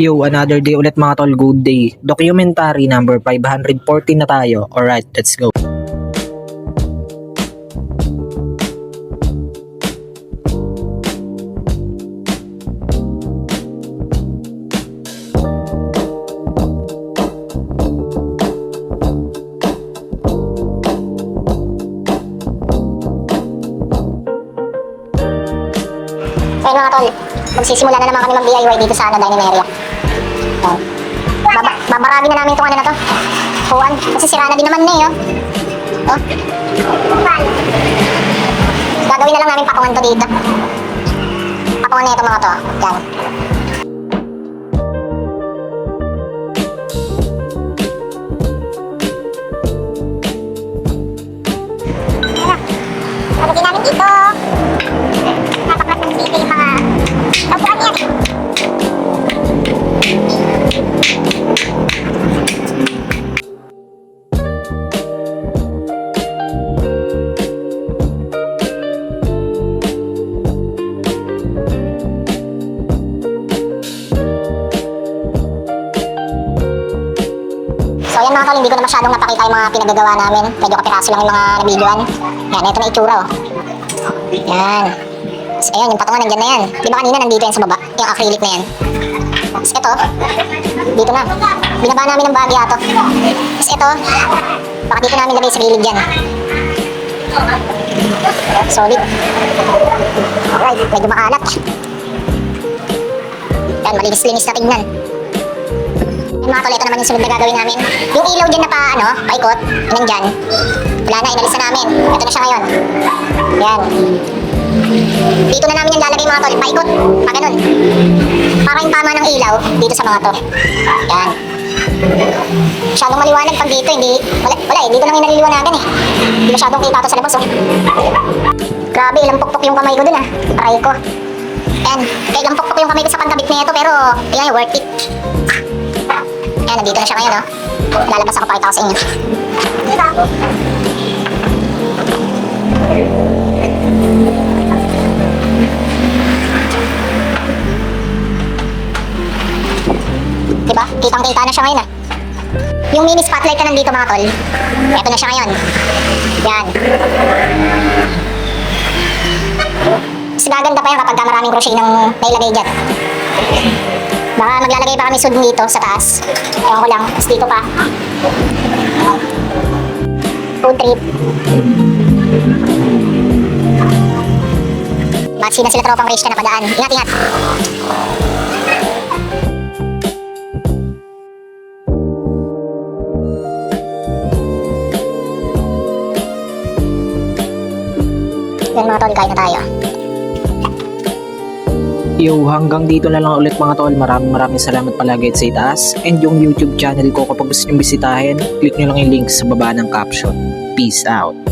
Yo, another day ulit mga tol, good day. Documentary number 514 na tayo. Alright, let's go. So yun mga tol, magsisimula na naman kami mag-DIY dito sa dining area. So, babaragin na namin itong ano na to. Huwan, kasi sira na din naman na oh. Gagawin na lang namin patungan to dito. Patungan na ito mga to. Yan. Lagyan namin dito. Napaklas ng dito yung mga tapuan yan. So yan mga tol, hindi ko na masyadong napakita yung mga pinagagawa namin. Medyo kapiraso lang yung mga nabidyoan. Yan, ito na itsura oh. Yan. So, ayan, yung patungan nandyan na yan. Di ba kanina nandito yan sa baba? Yung acrylic na yan. Tapos ito, dito na. Binaba namin ng bagya ito. Tapos ito, baka dito namin lagay sa gilid yan. Solid. Alright, medyo maalat. Yan, malinis-linis na tingnan. Yung mga tol, ito naman yung sunod na gagawin namin. Yung ilaw dyan na paikot, nandyan. Wala na, inalis na namin. Ito na siya ngayon. Yan. Dito na namin yung lalagay mga tol, paikot, pa ganun. Para yung tama ng ilaw dito sa mga to. Yan. Masyadong maliwanag pag dito, hindi, wala dito lang yung naliliwanagan eh. Hindi masyadong kita to sa labas oh. Grabe, ilang pukpok yung kamay ko dun try ko. Yan, kaya ilang pukpok yung kamay ko sa pangkabit na ito, pero yan, worth it. Yan, nandito na siya ngayon oh. Lalabas ako, pakita ko sa inyo. Diba? Kitang-kita na siya ngayon Yung mini spotlight na nandito mga tol, eto na siya ngayon. Yan. Mas gaganda pa yan kapag maraming crochet ng nailagay dyan. Baka maglalagay pa kami sud dito sa taas. Ewan ko lang, tapos dito pa. Food trip. Matsi na sila tropang race ka na padaan. Ingat, ingat. Yan mga tol, kain na tayo. Yo, hanggang dito na lang ulit mga tol. Maraming salamat palagi sa itaas. And yung YouTube channel ko, kapag gusto nyo bisitahin, click nyo lang yung link sa baba ng caption. Peace out.